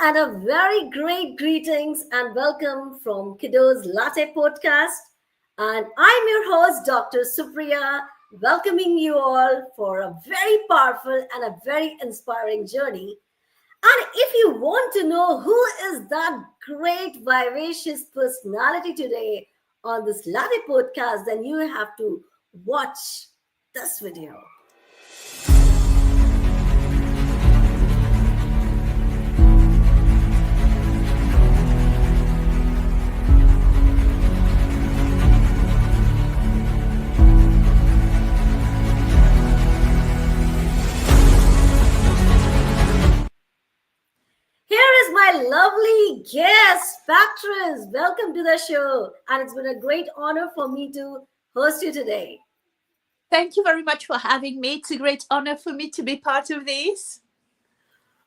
and a very great greetings and welcome from KUDOS Latte podcast. And I'm your host, Dr. Supriya, welcoming you all for a very powerful and a very inspiring journey. And if you want to know who is that great, vivacious personality today on this Latte podcast, then you have to watch this video. Here is my lovely guest, Patris. Welcome to the show. And it's been a great honor for me to host you today. Thank you very much for having me. It's a great honor for me to be part of this.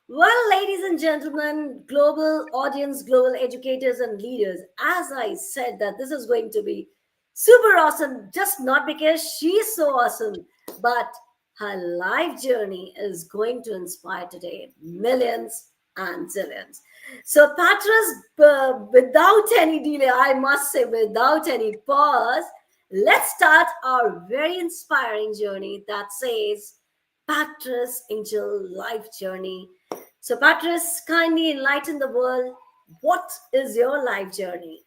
Well, ladies and gentlemen, global audience, global educators and leaders, as I said that this is going to be super awesome, just not because she's so awesome, but her life journey is going to inspire today millions and zillions. So, Patris, without any delay, I must say, without any pause, let's start our very inspiring journey that says Patris Angel life journey. So, Patris, kindly enlighten the world. What is your life journey?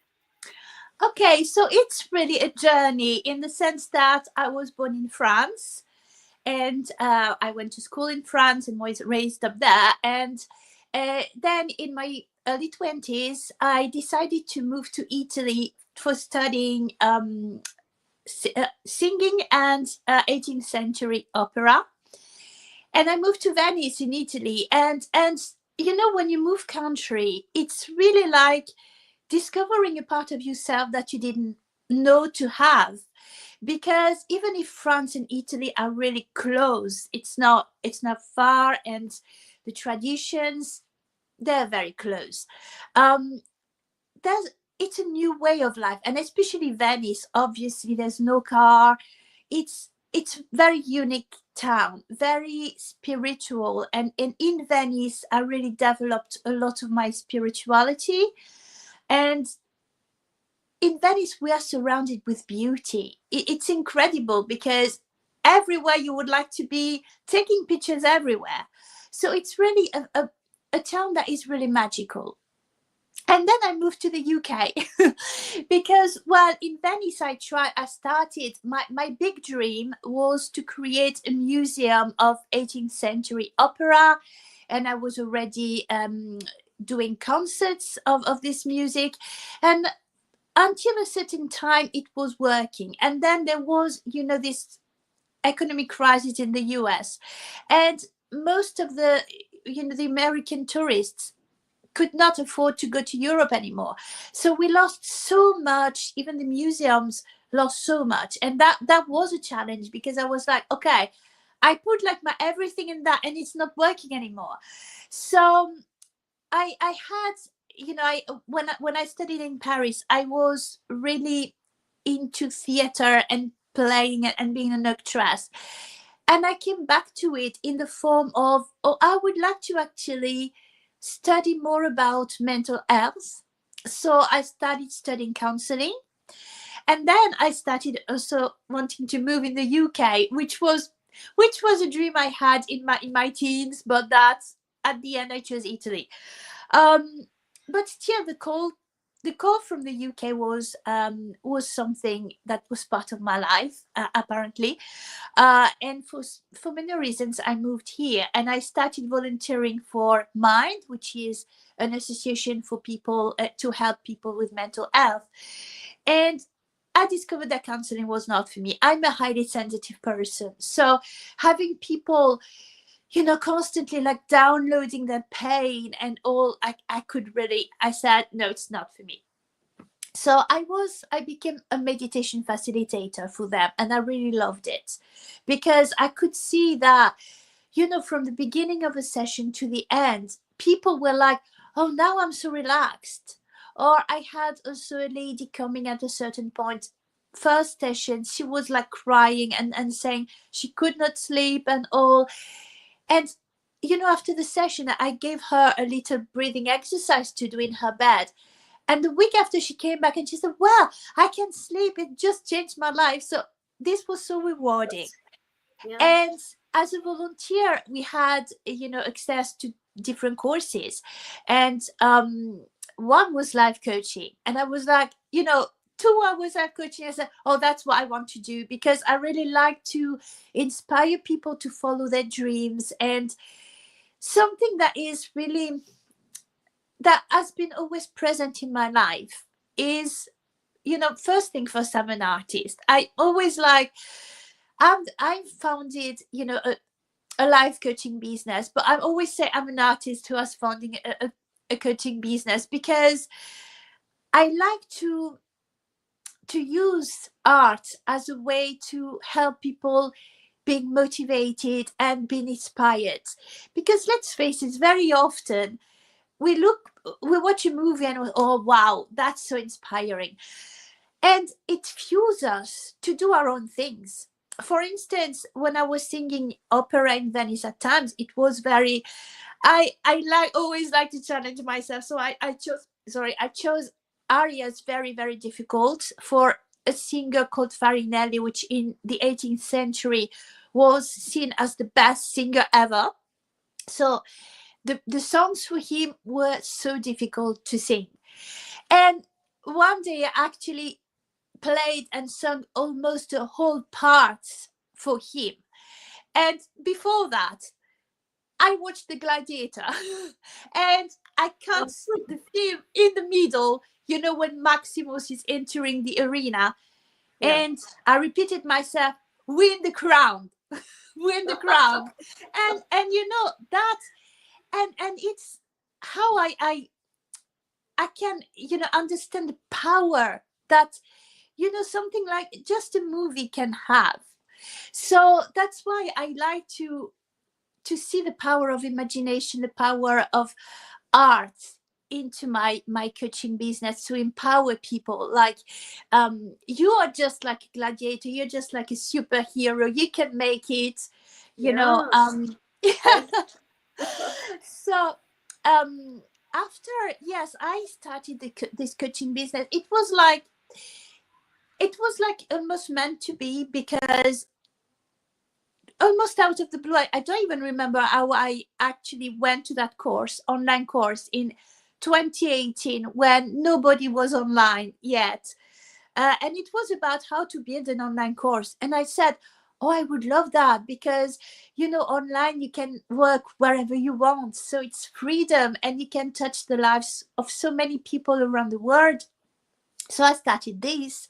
Okay, so it's really a journey in the sense that I was born in France and I went to school in France and was raised up there. And then in my early 20s, I decided to move to Italy for studying singing and 18th century opera. And I moved to Venice in Italy. And you know, when you move country, it's really like discovering a part of yourself that you didn't know to have. Because even if France and Italy are really close, it's not far, and the traditions, they're very close. It's a new way of life, and especially Venice. Obviously, there's no car. It's very unique town, very spiritual, and in Venice, I really developed a lot of my spirituality. And in Venice, we are surrounded with beauty. It's incredible because everywhere you would like to be, taking pictures everywhere. So it's really a town that is really magical. And then I moved to the UK because, well, in Venice, I started, my big dream was to create a museum of 18th century opera. And I was already doing concerts of this music. And until a certain time, it was working. And then there was, you know, this economic crisis in the US. And most of the American tourists could not afford to go to Europe anymore. So we lost so much, even the museums lost so much. And that was a challenge because I was like, okay, I put like my everything in that and it's not working anymore. So I had, you know, when I studied in Paris, I was really into theater and playing and being an actress. And I came back to it in the form of, I would like to actually study more about mental health. So I started studying counseling. And then I started also wanting to move in the UK, which was a dream I had in my teens, but that at the end I chose Italy. But still, the call from the UK was something that was part of my life, apparently. And for many reasons, I moved here and I started volunteering for Mind, which is an association for people to help people with mental health. And I discovered that counseling was not for me. I'm a highly sensitive person. So having people, you know, constantly like downloading their pain and all, I said, no, it's not for me. So I became a meditation facilitator for them, and I really loved it because I could see that, you know, from the beginning of a session to the end, people were like, oh, now I'm so relaxed. Or I had also a lady coming at a certain point, first session, she was like crying and saying she could not sleep and all. And after the session, I gave her a little breathing exercise to do in her bed. And the week after, she came back and she said, well, I can sleep. It just changed my life. So this was so rewarding. Yeah. And as a volunteer, we had, access to different courses. And one was life coaching. And I was like, 2 hours life coaching. I said, oh, that's what I want to do, because I really like to inspire people to follow their dreams. And something that is really, that has been always present in my life is, first thing first, I'm an artist. I always I founded, a life coaching business, but I always say I'm an artist who has founding a coaching business, because I like to use art as a way to help people being motivated and being inspired. Because let's face it, very often we watch a movie and oh wow, that's so inspiring, and it fuels us to do our own things. For instance, when I was singing opera in Venice, at times it was very, I always like to challenge myself. So I chose arias very, very difficult for a singer called Farinelli, which in the 18th century was seen as the best singer ever. So the songs for him were so difficult to sing. And one day I actually played and sung almost a whole part for him. And before that, I watched The Gladiator and I cut the film in the middle, when Maximus is entering the arena. Yeah. And I repeated myself, win the crown, win the crown. And that, and it's how I can, understand the power that, something like just a movie can have. So that's why I like to see the power of imagination, the power of art into my coaching business, to empower people. Like, you are just like a gladiator, you're just like a superhero, you can make it, Yes. so after, yes, I started this coaching business. It was like almost meant to be, because almost out of the blue, I don't even remember how I actually went to that online course in 2018, when nobody was online yet. And it was about how to build an online course. And I said, oh, I would love that, because, online you can work wherever you want. So it's freedom, and you can touch the lives of so many people around the world. So I started this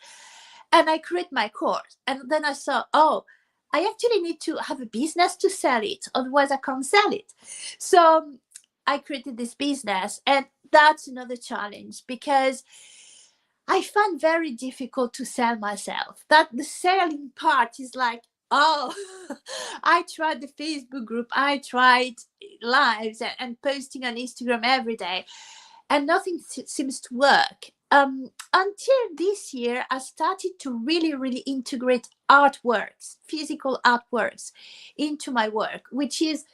and I create my course. And then I saw, oh, I actually need to have a business to sell it. Otherwise I can't sell it. So I created this business, and that's another challenge, because I find very difficult to sell myself. That the selling part is like, oh, I tried the Facebook group, I tried lives and posting on Instagram every day, and nothing seems to work. Until this year, I started to really, really integrate artworks, physical artworks, into my work, which is,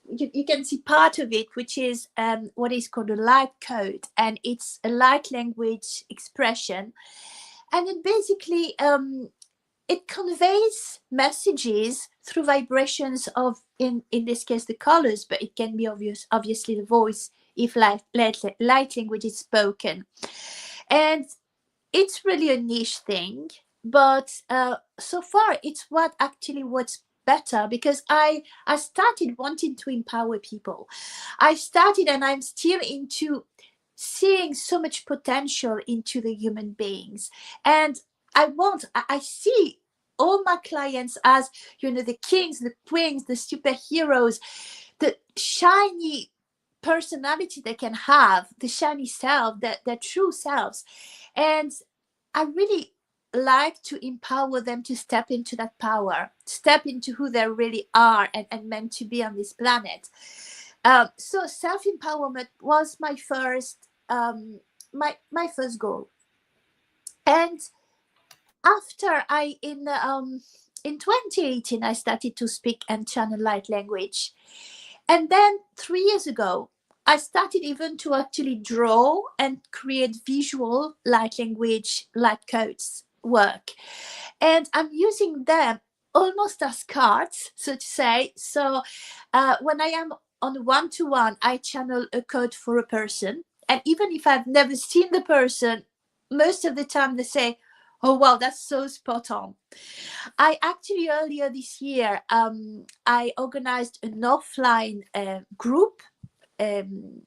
you can see part of it, which is what is called a light code, and it's a light language expression. And it basically it conveys messages through vibrations of, in this case, the colors, but it can be obviously the voice if light language is spoken. And it's really a niche thing, but so far it's what's better, because I started wanting to empower people. I started, and I'm still into seeing so much potential into the human beings. And I see all my clients as, the kings, the queens, the superheroes, the shiny personality they can have, the shiny self, their true selves. And I really like to empower them to step into that power, step into who they really are and meant to be on this planet. So self-empowerment was my first my first goal. And after in 2018, I started to speak and channel light language. And then 3 years ago, I started even to actually draw and create visual light language, light codes work. And I'm using them almost as cards, so to say. So when I am on one-to-one, I channel a code for a person. And even if I've never seen the person, most of the time they say, oh, wow, that's so spot on. I actually earlier this year, I organized an offline group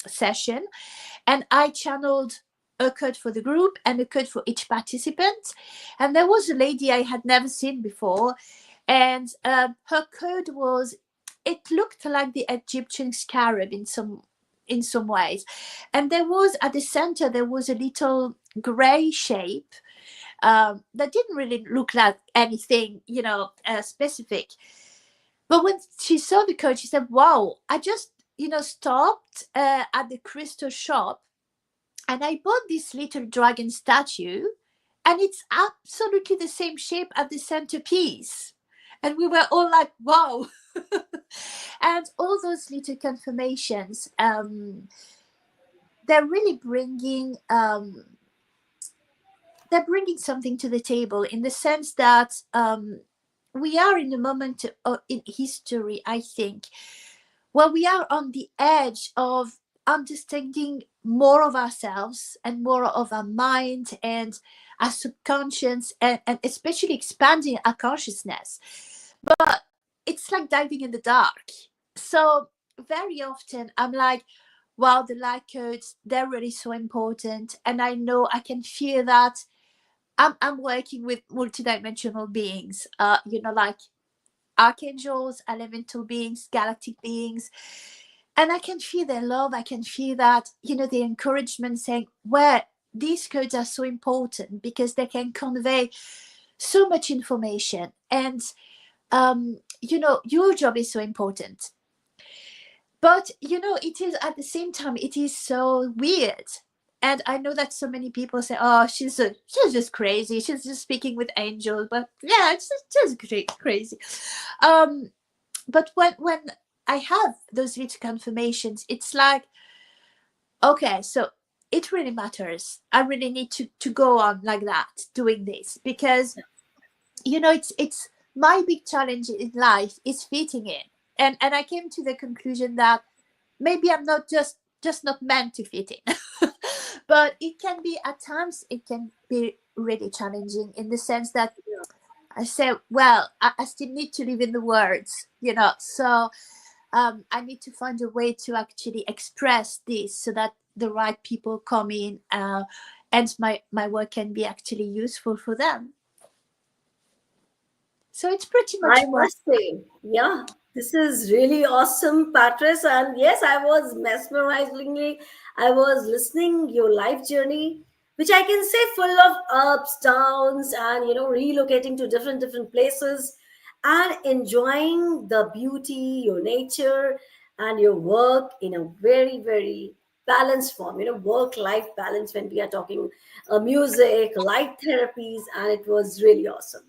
session, and I channeled a code for the group and a code for each participant. And there was a lady I had never seen before, and her code was, it looked like the Egyptian scarab in some ways, and there was at the center there was a little gray shape that didn't really look like anything, specific. But when she saw the code, she said, wow, I just, stopped at the crystal shop and I bought this little dragon statue, and it's absolutely the same shape as the centerpiece. And we were all like, wow. And all those little confirmations, they're really bringing something to the table, in the sense that we are in a moment in history, I think, where we are on the edge of understanding more of ourselves and more of our mind and our subconscious, and especially expanding our consciousness. But it's like diving in the dark. So very often I'm like, wow, the light codes, they're really so important. And I know I can feel that I'm working with multidimensional beings, like archangels, elemental beings, galactic beings. And I can feel their love. I can feel that, the encouragement, saying, well, these codes are so important because they can convey so much information. And, your job is so important. But, it is at the same time, it is so weird. And I know that so many people say, oh, she's just crazy. She's just speaking with angels. But yeah, it's just crazy. But when I have those little confirmations, it's like, okay, so it really matters. I really need to go on like that, doing this, because, it's my big challenge in life is fitting in. And I came to the conclusion that maybe I'm not just not meant to fit in. But it can be, at times it can be really challenging, in the sense that I say, well, I still need to live in the words, so I need to find a way to actually express this, so that the right people come in, and my work can be actually useful for them. So it's pretty much I must say, yeah, this is really awesome, Patris. And yes, I was mesmerizingly, I was listening your life journey, which I can say full of ups, downs, and relocating to different places and enjoying the beauty, your nature, and your work in a very, very balanced form. Work-life balance when we are talking music, light therapies, and it was really awesome.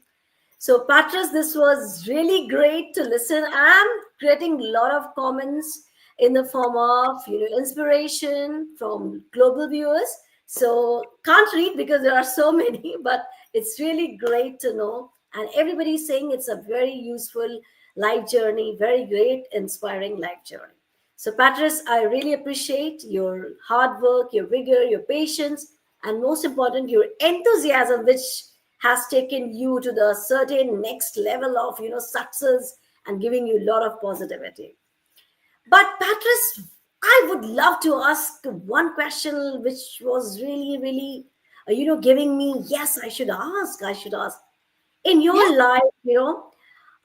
So, Patras, this was really great to listen. I'm getting a lot of comments in the form of inspiration from global viewers. So can't read because there are so many, but it's really great to know. And everybody's saying it's a very useful life journey, very great, inspiring life journey. So, Patras, I really appreciate your hard work, your vigor, your patience, and most important, your enthusiasm, which has taken you to the certain next level of success and giving you a lot of positivity. But Patris, I would love to ask one question which was really really giving me, yes, I should ask in yeah. your life,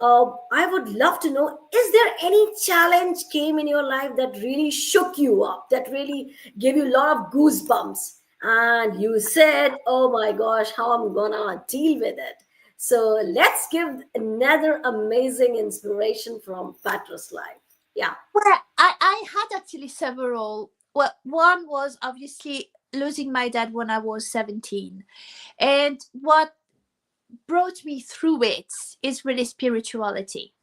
I would love to know, is there any challenge came in your life that really shook you up, that really gave you a lot of goosebumps? And you said, oh my gosh, how I'm gonna deal with it. So let's give another amazing inspiration from Patra's life. Yeah. Well, I had actually several. Well, one was obviously losing my dad when I was 17. And what brought me through it is really spirituality.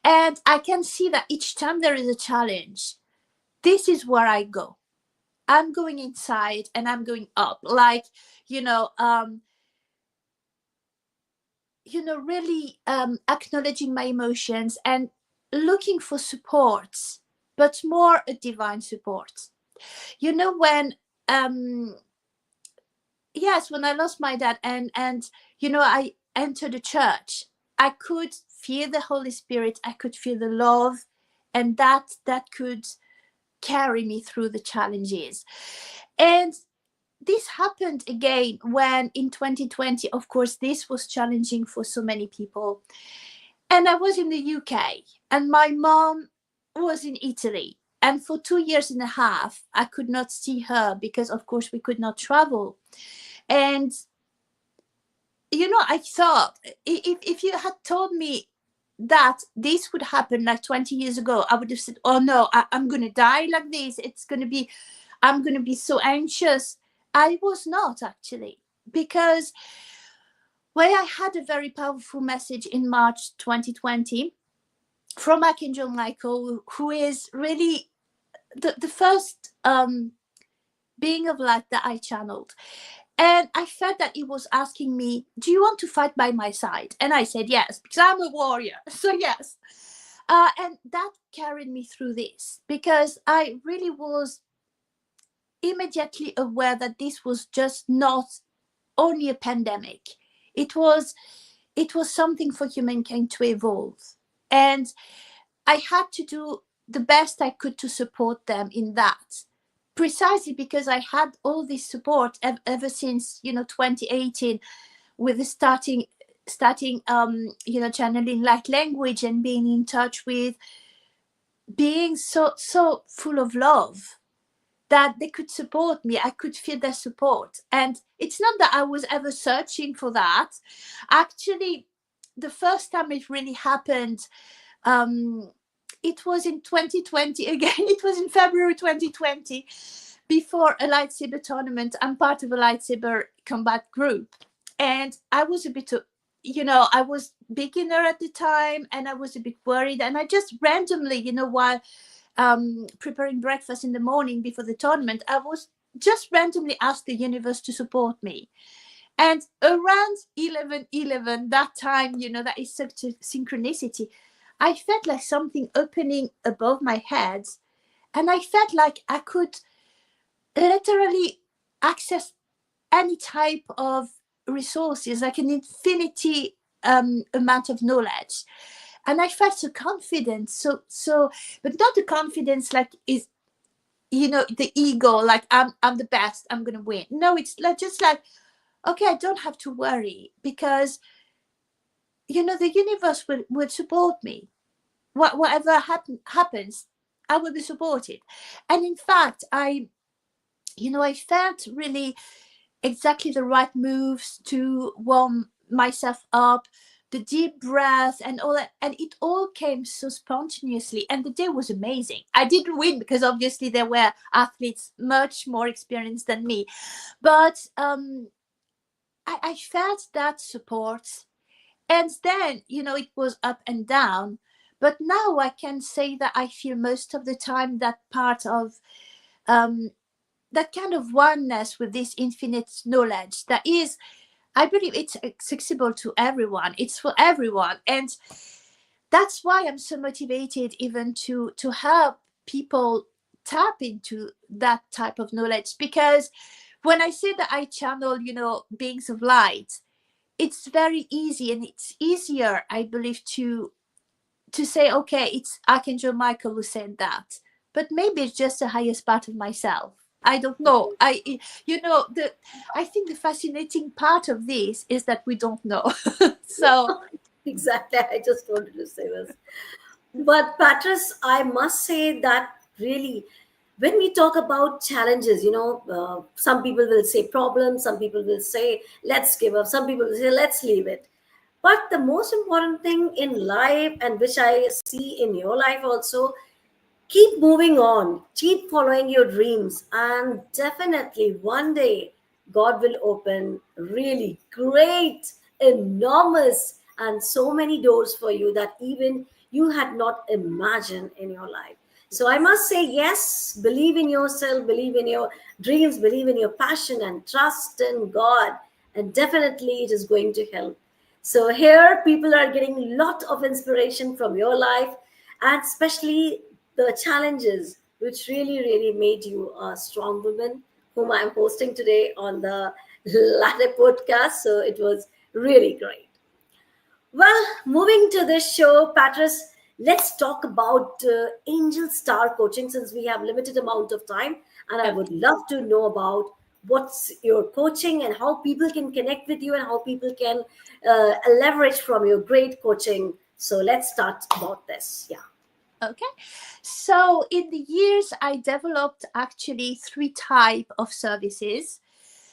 And I can see that each time there is a challenge, this is where I go. I'm going inside and I'm going up, like, you know, um, really acknowledging my emotions and looking for support, but more a divine support. When um yes, when I lost my dad, and I entered the church, I could feel the Holy Spirit, I could feel the love, and that could carry me through the challenges. And this happened again when in 2020, of course, this was challenging for so many people. And I was in the UK and my mom was in Italy. And for 2 years and a half, I could not see her because, of course, we could not travel. And, I thought if you had told me that this would happen like 20 years ago, I would have said, oh no, I'm going to die like this. I'm going to be so anxious. I was not actually, because where I had a very powerful message in March 2020 from Archangel Michael, who is really the first being of light that I channeled. And I felt that he was asking me, do you want to fight by my side? And I said, yes, because I'm a warrior. So yes. And that carried me through this, because I really was immediately aware that this was just not only a pandemic. It was something for humankind to evolve. And I had to do the best I could to support them in that, precisely because I had all this support ever since 2018, with the starting channeling light language and being in touch with being so full of love that they could support me. I could feel their support. And it's not that I was ever searching for that. Actually, the first time it really happened, it was in 2020 again. It was in February 2020, before a lightsaber tournament. I'm part of a lightsaber combat group. And I was a bit I was beginner at the time, and I was a bit worried. And I just randomly, while preparing breakfast in the morning before the tournament, I was just randomly asked the universe to support me. And around 11:11, that time, that is such a synchronicity, I felt like something opening above my head, and I felt like I could literally access any type of resources, like an infinity amount of knowledge. And I felt so confident, so but not the confidence like is the ego, like I'm the best, I'm gonna win. No, it's like just like, okay, I don't have to worry, because the universe will support me. Whatever happens, I will be supported. And in fact, I felt really exactly the right moves to warm myself up, the deep breath and all that. And it all came so spontaneously. And the day was amazing. I didn't win because obviously there were athletes much more experienced than me. But I felt that support. And then, it was up and down. But now I can say that I feel most of the time that part of that kind of oneness with this infinite knowledge that is, I believe it's accessible to everyone. It's for everyone. And that's why I'm so motivated even to help people tap into that type of knowledge. Because when I say that I channel, beings of light, it's very easy, and it's easier, I believe, to say, okay, it's Archangel Michael who said that. But maybe it's just the highest part of myself. I don't know. I think the fascinating part of this is that we don't know. So Exactly. I just wanted to say this. But Patris, I must say that really, when we talk about challenges, some people will say problems, some people will say let's give up, some people will say let's leave it. But the most important thing in life, and which I see in your life also, keep moving on, keep following your dreams, and definitely one day God will open really great, enormous, and so many doors for you that even you had not imagined in your life. So I must say, yes, believe in yourself, believe in your dreams, believe in your passion, and trust in God. And definitely it is going to help. So here people are getting a lot of inspiration from your life, and especially the challenges which really, really made you a strong woman, whom I'm hosting today on the Latte podcast. So it was really great. Well, moving to this show, Patris, let's talk about Angel Star coaching since we have limited amount of time, and I Okay. would love to know about what's your coaching and how people can connect with you and how people can leverage from your great coaching. So let's start about this. Yeah. Okay. So in the years, I developed actually three type of services.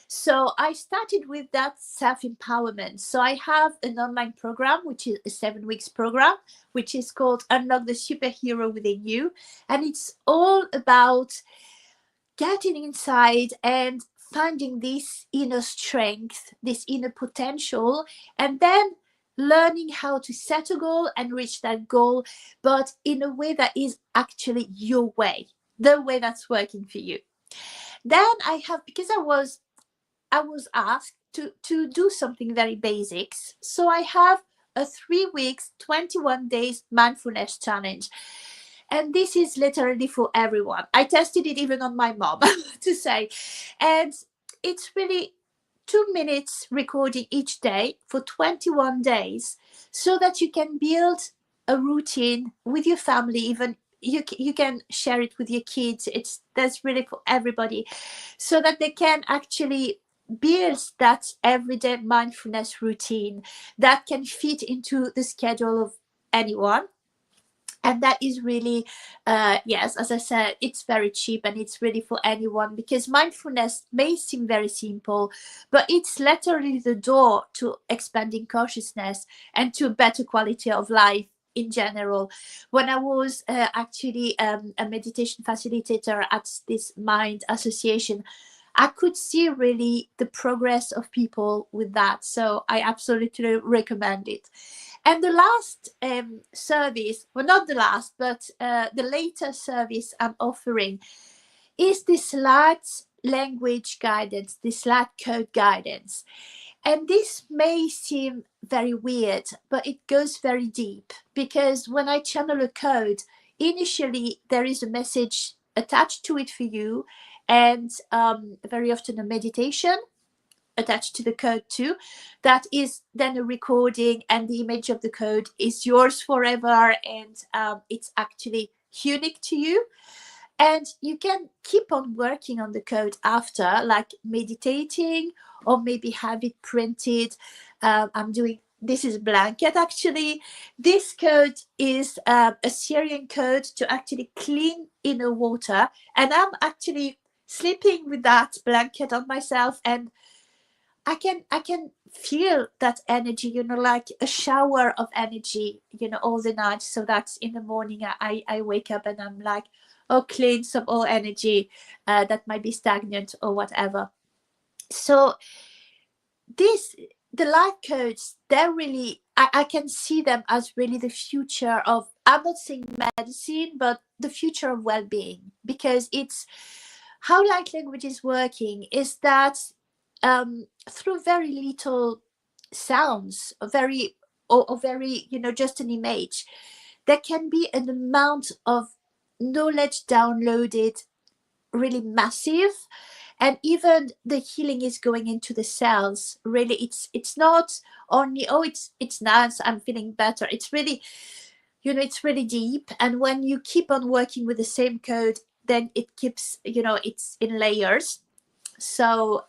So I started with that self-empowerment. So I have an online program, which is a 7 weeks program, which is called Unlock the Superhero Within You. And it's all about getting inside and finding this inner strength, this inner potential, and then learning how to set a goal and reach that goal, but in a way that is actually your way, the way that's working for you. Then I have, because I was asked to do something very basics. So I have a 3 weeks, 21 days mindfulness challenge. And this is literally for everyone. I tested it even on my mom to say. And it's really 2 minutes recording each day for 21 days so that you can build a routine with your family. Even you can share it with your kids. That's really for everybody, so that they can actually build that everyday mindfulness routine that can fit into the schedule of anyone. And that is really, yes, as I said, it's very cheap and it's really for anyone, because mindfulness may seem very simple, but it's literally the door to expanding consciousness and to a better quality of life in general. When I was actually a meditation facilitator at this Mind Association, I could see really the progress of people with that. So I absolutely recommend it. And the last service, well, not the last, but the later service I'm offering is this Latte language guidance, this Latte code guidance. And this may seem very weird, but it goes very deep, because when I channel a code, initially there is a message attached to it for you, and very often a meditation attached to the code too. That is then a recording, and the image of the code is yours forever, and it's actually unique to you. And you can keep on working on the code after, like meditating, or maybe have it printed. I'm doing, this is blanket actually. This code is a Syrian code to actually clean inner water, and I'm actually sleeping with that blanket on myself, and I can feel that energy, like a shower of energy, all the night. So that's in the morning I wake up and I'm like, oh, clean some all energy that might be stagnant or whatever. So the light codes, they're really, I can see them as really the future of, I'm not saying medicine, but the future of well-being, because it's how light language is working is that through very little sounds, or very, just an image, there can be an amount of knowledge downloaded, really massive. And even the healing is going into the cells. Really, it's not only, oh, it's nice, I'm feeling better. It's really, it's really deep. And when you keep on working with the same code, then it keeps, it's in layers. So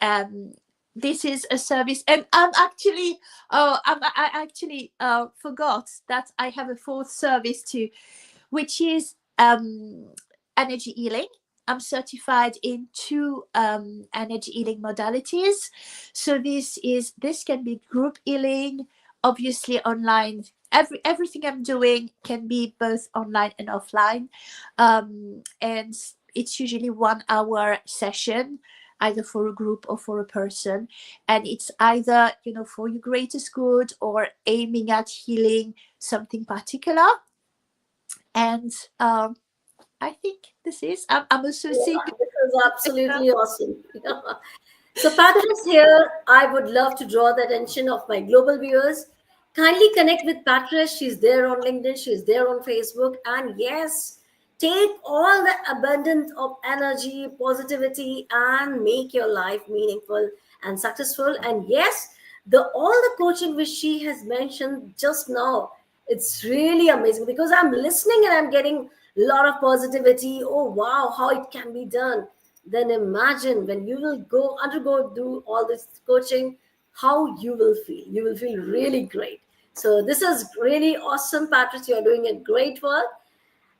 this is a service, and I'm actually, I actually forgot that I have a fourth service too, which is energy healing. I'm certified in two energy healing modalities. So this can be group healing, obviously online. Everything I'm doing can be both online and offline, and it's usually 1 hour session. either for a group or for a person. And it's either, for your greatest good or aiming at healing something particular. And I think this is, I'm also Yeah, seeing. this is absolutely awesome. So, Patris, here I would love to draw the attention of my global viewers. Kindly connect with Patris. She's there on LinkedIn, she's there on Facebook. And yes, take all the abundance of energy, positivity, and make your life meaningful and successful. And yes, the all the coaching which she has mentioned just now, it's really amazing because I'm listening and I'm getting a lot of positivity. Oh wow, how it can be done. Then imagine when you will go undergo do all this coaching, how you will feel. You will feel really great. So this is really awesome, Patrice. You're doing a great work.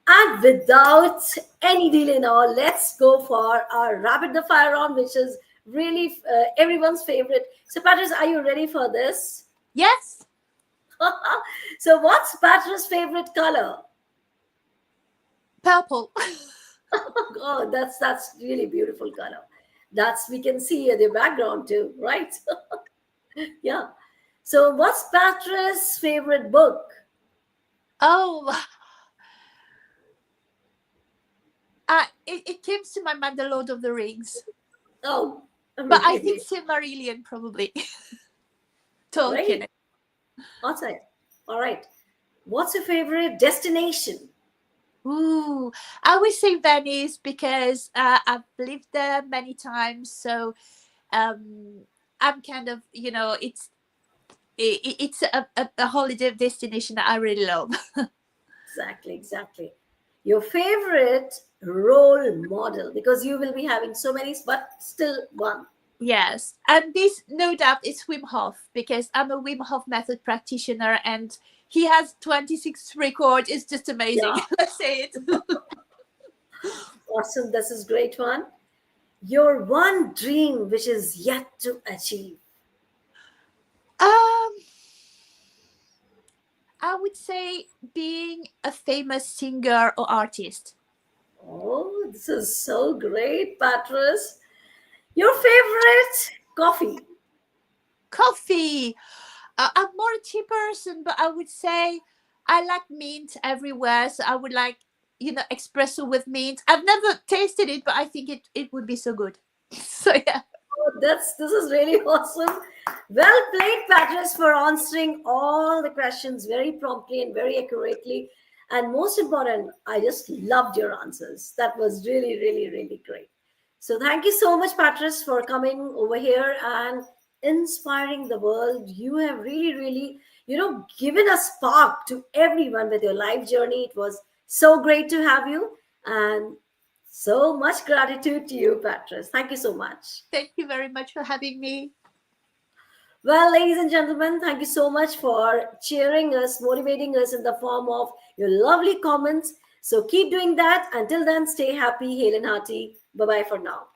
And without any delay now, let's go for our rapid the fire round, which is really everyone's favorite. So, Patrice, are you ready for this? Yes. So, what's Patrice's favorite color? Purple. Oh, that's really beautiful color. That's we can see the background too, right? Yeah. So, what's Patrice's favorite book? Oh, it came to my mind, The Lord of the Rings. Oh, But I think really Silmarillion probably. great. Tolkien. Awesome. All right. What's your favorite destination? Ooh, I would say Venice because I've lived there many times. So um, I'm kind of, it's a holiday destination that I really love. Exactly, exactly. Your favorite role model because you will be having so many, but still one. Yes, and this no doubt is Wim Hof because I'm a Wim Hof method practitioner and he has 26 records. It's just amazing. Yeah, Let's say it. awesome. This is great one. Your one dream which is yet to achieve. Um, I would say being a famous singer or artist. Oh, this is so great, Patrice. Your favorite coffee. Coffee. I'm more a tea person, but I would say I like mint everywhere. So I would like, espresso with mint. I've never tasted it, but I think it would be so good. So yeah. Oh, this is really awesome. Well played, Patrice, for answering all the questions very promptly and very accurately. And most important, I just loved your answers. That was really, really, really great. So thank you so much, Patrice, for coming over here and inspiring the world. You have really, really, given a spark to everyone with your life journey. It was so great to have you. And so much gratitude to you, Patrice. Thank you so much. Thank you very much for having me. Well, ladies and gentlemen, thank you so much for cheering us, motivating us in the form of your lovely comments. So keep doing that. Until then, stay happy, hale and hearty. Bye bye for now.